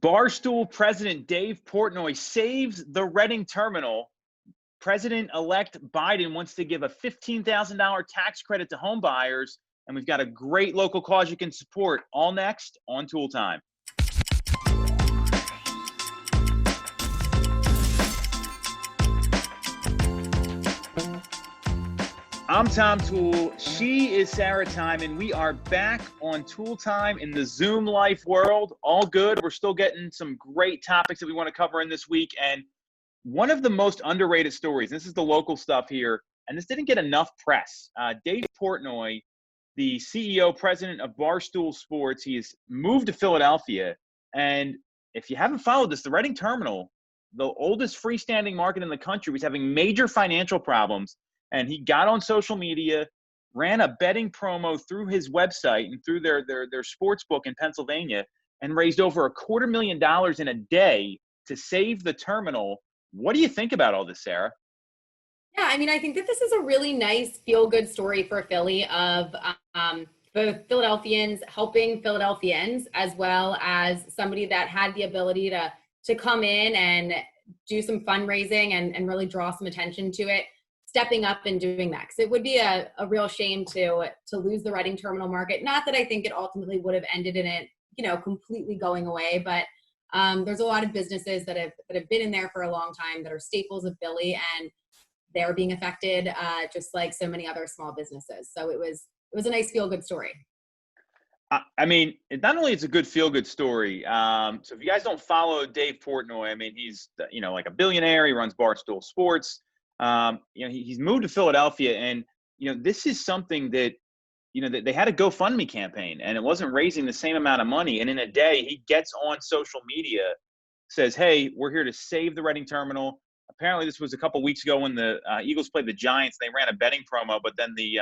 Barstool President Dave Portnoy saves the Reading terminal. President-elect Biden wants to give a $15,000 tax credit to home buyers, and we've got a great local cause you can support. All next on Toole Time. I'm Tom Toole. She is Sarah Tymon. We are back on Toole Time in the Zoom life world. All good. We're still getting some great topics that we want to cover in this week. And one of the most underrated stories, this is the local stuff here, and this didn't get enough press. Dave Portnoy, the CEO, president of Barstool Sports, he has moved to Philadelphia. And if you haven't followed this, the Reading terminal, the oldest freestanding market in the country, was having major financial problems. And he got on social media, ran a betting promo through his website and through their sports book in Pennsylvania, and raised over $250,000 in a day to save the terminal. What do you think about all this, Sarah? Yeah, I mean, I think that this is a really nice feel-good story for Philly of both Philadelphians helping Philadelphians, as well as somebody that had the ability to come in and do some fundraising and really draw some attention to it, stepping up and doing that. Because it would be a real shame to lose the Reading terminal market. Not that I think it ultimately would have ended in it, completely going away, but there's a lot of businesses that have been in there for a long time that are staples of Philly, and they're being affected just like so many other small businesses. So it was a nice feel-good story. I mean, not only is it a good feel-good story. So if you guys don't follow Dave Portnoy, I mean, he's like a billionaire. He runs Barstool Sports. He's moved to Philadelphia, and this is something that that they had a GoFundMe campaign, and it wasn't raising the same amount of money. And in a day, he gets on social media, says, "Hey, we're here to save the Reading terminal." Apparently, this was a couple weeks ago when the Eagles played the Giants. They ran a betting promo, but then the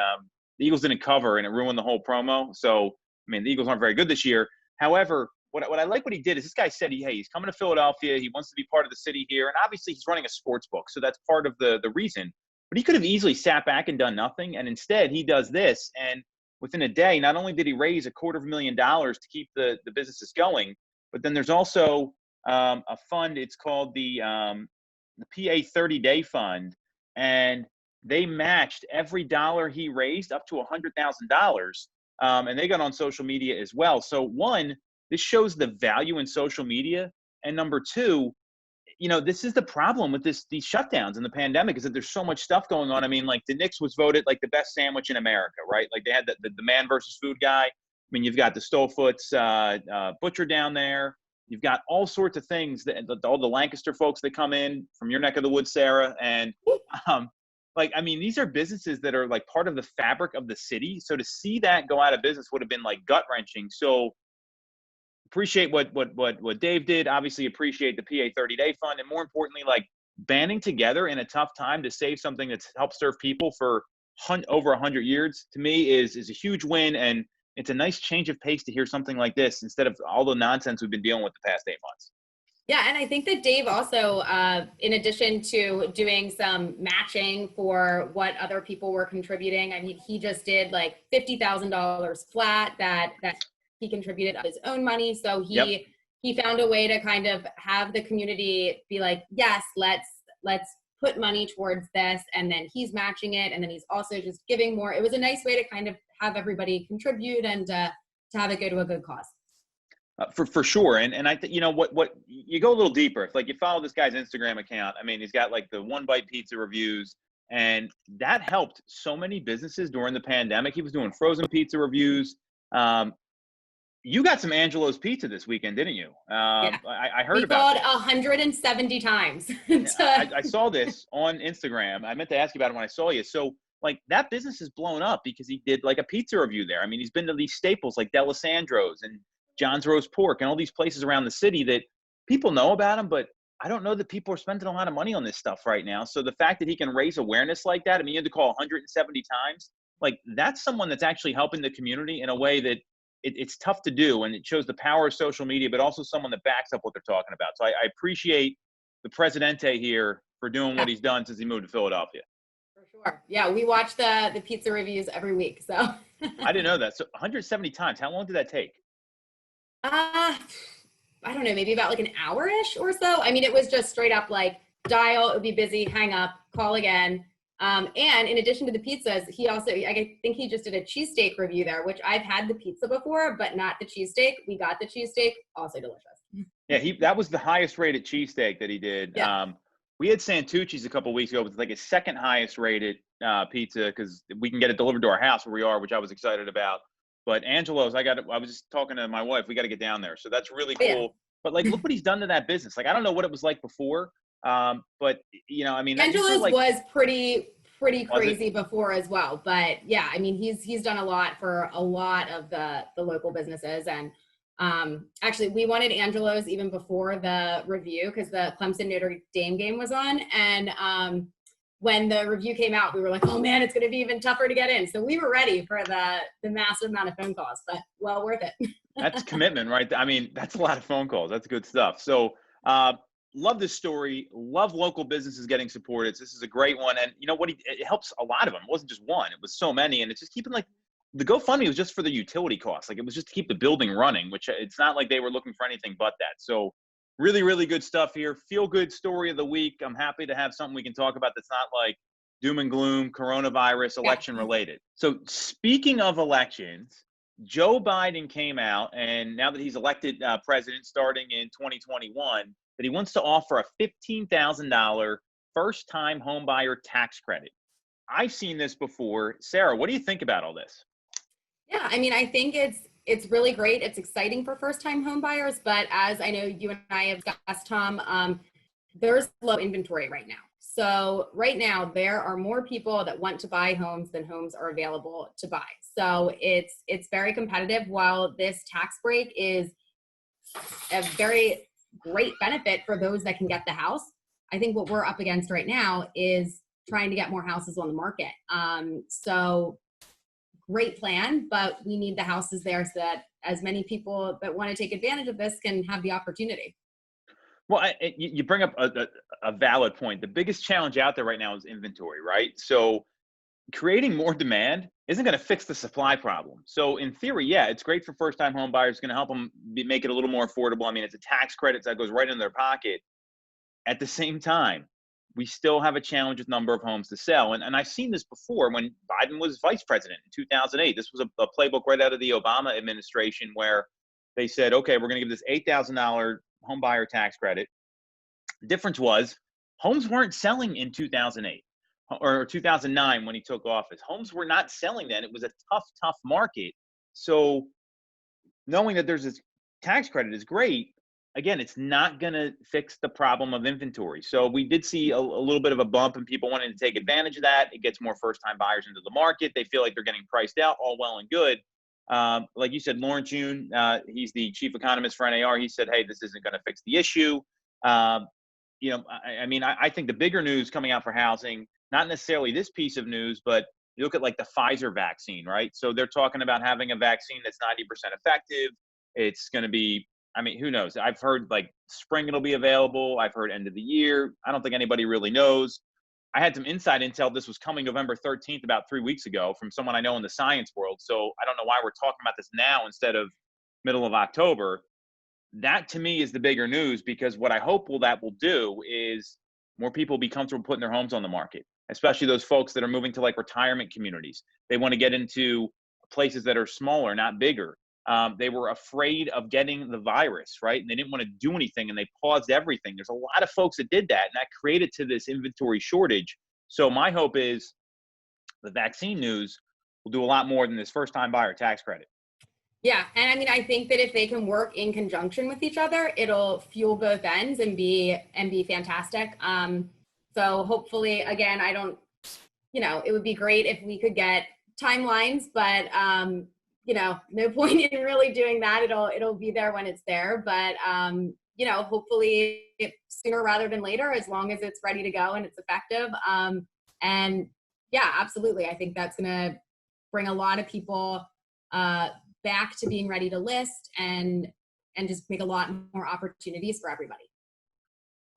Eagles didn't cover, and it ruined the whole promo. So, I mean, the Eagles aren't very good this year. However, what I like what he did is this guy said, he's coming to Philadelphia. He wants to be part of the city here. And obviously he's running a sports book, so that's part of the reason. But he could have easily sat back and done nothing. And instead he does this. And within a day, not only did he raise $250,000 to keep the businesses going, but then there's also a fund. It's called the PA 30-Day Fund. And they matched every dollar he raised up to $100,000. And they got on social media as well. So one, this shows the value in social media. And number two, this is the problem with these shutdowns and the pandemic, is that there's so much stuff going on. I mean, like the Knicks was voted like the best sandwich in America, right? Like they had the man versus food guy. I mean, you've got the Stolfoots butcher down there. You've got all sorts of things, all the Lancaster folks that come in from your neck of the woods, Sarah. And these are businesses that are like part of the fabric of the city. So to see that go out of business would have been like gut wrenching. So appreciate what Dave did. Obviously appreciate the PA 30-Day Fund, and more importantly, like banding together in a tough time to save something that's helped serve people for over 100 years. To me, is a huge win, and it's a nice change of pace to hear something like this instead of all the nonsense we've been dealing with the past 8 months. Yeah, and I think that Dave also, in addition to doing some matching for what other people were contributing, I mean, he just did like $50,000 flat that he contributed of his own money. So he found a way to kind of have the community be like, yes, let's put money towards this. And then he's matching it. And then he's also just giving more. It was a nice way to kind of have everybody contribute and to have it go to a good cause. For sure. And I think, what you go a little deeper. If like you follow this guy's Instagram account, I mean, he's got like the One Bite Pizza reviews, and that helped so many businesses during the pandemic. He was doing frozen pizza reviews. You got some Angelo's Pizza this weekend, didn't you? Yeah. I heard about it. We called 170 times. I saw this on Instagram. I meant to ask you about it when I saw you. So, like, that business is blown up because he did, like, a pizza review there. I mean, he's been to these staples like D'Alessandro's and John's Roast Pork and all these places around the city that people know about him, but I don't know that people are spending a lot of money on this stuff right now. So the fact that he can raise awareness like that, I mean, you had to call 170 times. Like, that's someone that's actually helping the community in a way that it's tough to do, and it shows the power of social media, but also someone that backs up what they're talking about. So I appreciate the Presidente here for doing what he's done since he moved to Philadelphia. For sure. Yeah, we watch the pizza reviews every week. So I didn't know that. So 170 times. How long did that take? I don't know, maybe about like an hour-ish or so. I mean, it was just straight up like dial, it would be busy, hang up, call again. And in addition to the pizzas, he also, I think he just did a cheesesteak review there, which I've had the pizza before, but not the cheesesteak. We got the cheesesteak, also delicious. Yeah, that was the highest rated cheesesteak that he did. Yeah. We had Santucci's a couple weeks ago. It was like his second highest rated pizza because we can get it delivered to our house where we are, which I was excited about. But Angelo's, I was just talking to my wife. We got to get down there. So that's really Oh, cool. yeah. But like, look what he's done to that business. Like, I don't know what it was like before. But you know, I mean, Angelo's like, was pretty crazy before as well. But yeah, I mean, he's done a lot for a lot of the local businesses. And actually, we wanted Angelo's even before the review because the Clemson Notre Dame game was on. And when the review came out, we were like, oh man, it's going to be even tougher to get in. So we were ready for the massive amount of phone calls, but well worth it. That's commitment, right? I mean, that's a lot of phone calls. That's good stuff. So, love this story. Love local businesses getting supported. This is a great one. And you know what? It helps a lot of them. It wasn't just one. It was so many. And it's just keeping like the GoFundMe was just for the utility costs. Like it was just to keep the building running, which it's not like they were looking for anything but that. So really, really good stuff here. Feel good story of the week. I'm happy to have something we can talk about that's not like doom and gloom, coronavirus, election related. So speaking of elections, Joe Biden came out, and now that he's elected president starting in 2021, that he wants to offer a $15,000 first-time homebuyer tax credit. I've seen this before. Sarah, what do you think about all this? Yeah, I mean, I think it's really great. It's exciting for first-time home buyers, but as I know you and I have discussed, Tom, there's low inventory right now. So right now there are more people that want to buy homes than homes are available to buy. So it's very competitive. While this tax break is a very great benefit for those that can get the house, I think what we're up against right now is trying to get more houses on the market. So great plan, but we need the houses there so that as many people that want to take advantage of this can have the opportunity. Well, you bring up a valid point. The biggest challenge out there right now is inventory, right? So creating more demand isn't going to fix the supply problem. So in theory, yeah, it's great for first-time home buyers. It's going to help them make it a little more affordable. I mean, it's a tax credit that goes right in their pocket. At the same time, we still have a challenge with number of homes to sell. And I've seen this before when Biden was vice president in 2008. This was a playbook right out of the Obama administration where they said, okay, we're going to give this $8,000 home buyer tax credit. The difference was homes weren't selling in 2008 or 2009 when he took office. Homes were not selling then. It was a tough market. So knowing that there's this tax credit is great. Again, it's not going to fix the problem of inventory. So we did see a little bit of a bump and people wanting to take advantage of that. It gets more first-time buyers into the market. They feel like they're getting priced out, all well and good. Like you said, Lawrence Yun, he's the chief economist for NAR. He said, hey, this isn't going to fix the issue. You know, I mean, I think the bigger news coming out for housing, not necessarily this piece of news, but you look at like the Pfizer vaccine, right? So they're talking about having a vaccine that's 90% effective. It's going to be, I mean, who knows? I've heard like spring it'll be available. I've heard end of the year. I don't think anybody really knows. I had some inside intel. This was coming November 13th, about 3 weeks ago, from someone I know in the science world. So I don't know why we're talking about this now instead of middle of October. That to me is the bigger news, because what I hope that will do is more people be comfortable putting their homes on the market, especially those folks that are moving to like retirement communities. They want to get into places that are smaller, not bigger. They were afraid of getting the virus, right? And they didn't want to do anything, and they paused everything. There's a lot of folks that did that, and that created to this inventory shortage. So my hope is the vaccine news will do a lot more than this first-time buyer tax credit. Yeah, and I mean, I think that if they can work in conjunction with each other, it'll fuel both ends and be fantastic. So hopefully, again, I don't, you know, it would be great if we could get timelines, but you know, no point in really doing that. It'll be there when it's there, but you know, hopefully sooner rather than later, as long as it's ready to go and it's effective. And yeah, absolutely, I think that's gonna bring a lot of people back to being ready to list and just make a lot more opportunities for everybody.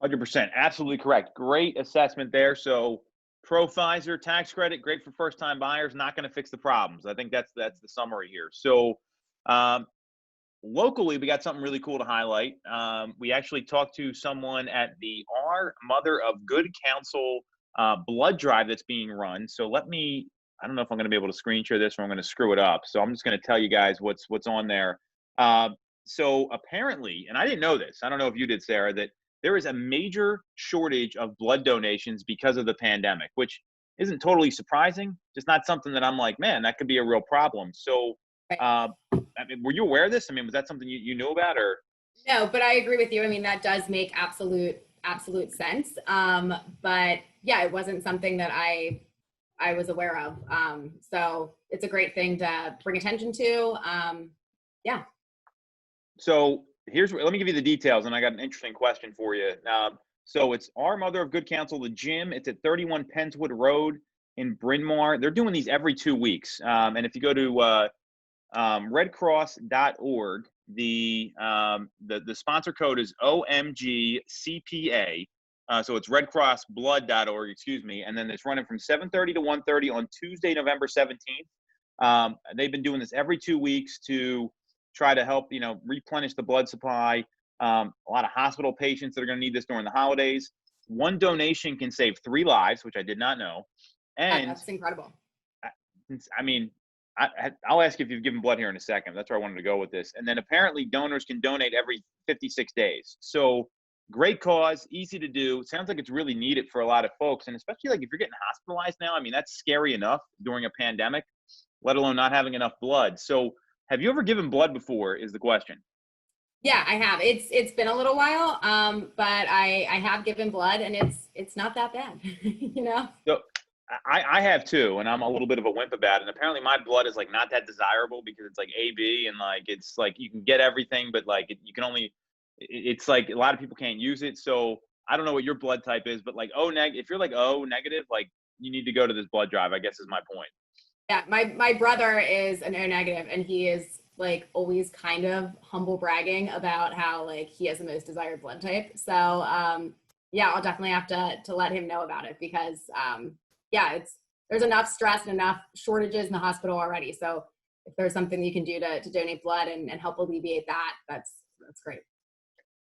100%. Absolutely correct. Great assessment there. So pro Pfizer tax credit, great for first-time buyers, not going to fix the problems. I think that's the summary here. So locally, we got something really cool to highlight. We actually talked to someone at the Our Mother of Good Counsel blood drive that's being run. So I don't know if I'm going to be able to screen share this or I'm going to screw it up. So I'm just going to tell you guys what's on there. Uh, so apparently, and I didn't know this, I don't know if you did, Sarah, that there is a major shortage of blood donations because of the pandemic, which isn't totally surprising. Just not something that I'm like, man, that could be a real problem. So, I mean, were you aware of this? I mean, was that something you knew about, or? No, but I agree with you. I mean, that does make absolute sense. But yeah, it wasn't something that I was aware of. So it's a great thing to bring attention to. Yeah. So let me give you the details, and I got an interesting question for you. So it's Our Mother of Good Counsel, the gym. It's at 31 Penswood Road in Bryn Mawr. They're doing these every 2 weeks. And if you go to redcross.org, the sponsor code is OMGCPA. So it's redcrossblood.org, excuse me. And then it's running from 7:30 to 1:30 on Tuesday, November 17th. They've been doing this every 2 weeks to try to help, replenish the blood supply. A lot of hospital patients that are going to need this during the holidays. One donation can save 3 lives, which I did not know. And that's incredible. I mean, I'll ask you if you've given blood here in a second. That's where I wanted to go with this. And then apparently donors can donate every 56 days. So great cause, easy to do. It sounds like it's really needed for a lot of folks. And especially like if you're getting hospitalized now, I mean, that's scary enough during a pandemic, let alone not having enough blood. So have you ever given blood before is the question. Yeah, I have. It's been a little while, but I have given blood, and it's not that bad, So I have too, and I'm a little bit of a wimp about it. And apparently my blood is like not that desirable because it's like AB and like it's like you can get everything, but like you can only it's like a lot of people can't use it. So I don't know what your blood type is, but like if you're like O negative, like you need to go to this blood drive, I guess is my point. Yeah, my brother is an O negative, and he is like always kind of humble bragging about how like he has the most desired blood type. So yeah, I'll definitely have to let him know about it because yeah, there's enough stress and enough shortages in the hospital already. So if there's something you can do to donate blood and help alleviate that, that's great.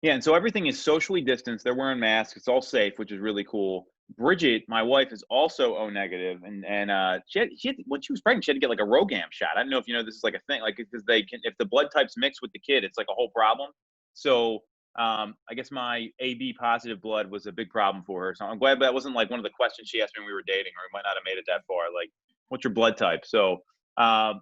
Yeah, and so everything is socially distanced. They're wearing masks. It's all safe, which is really cool. Bridget, my wife, is also O negative, and she had when she was pregnant, she had to get like a RhoGAM shot. I don't know if you know this is like a thing, like because they can if the blood types mix with the kid, it's like a whole problem. So I guess my AB positive blood was a big problem for her. So I'm glad that wasn't like one of the questions she asked me when we were dating, or we might not have made it that far. Like, what's your blood type? So I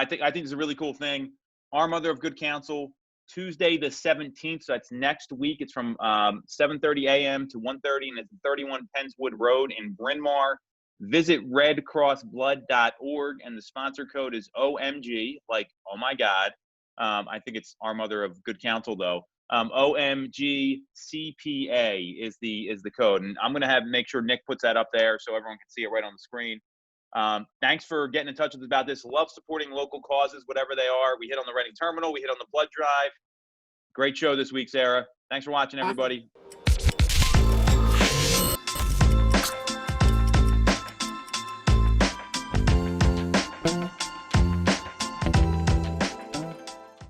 think it's a really cool thing. Our Mother of Good Counsel. Tuesday the 17th, so that's next week. It's from 7:30 a.m. to 1:30, and it's 31 Penswood Road in Bryn Mawr. Visit redcrossblood.org, and the sponsor code is OMG, like, oh my God. I think it's Our Mother of Good Counsel, though. OMGCPA is the code, and I'm going to make sure Nick puts that up there so everyone can see it right on the screen. Thanks for getting in touch with us about this. Love supporting local causes, whatever they are. We hit on the Reading Terminal. We hit on the blood drive. Great show this week, Sarah. Thanks for watching, everybody. Awesome.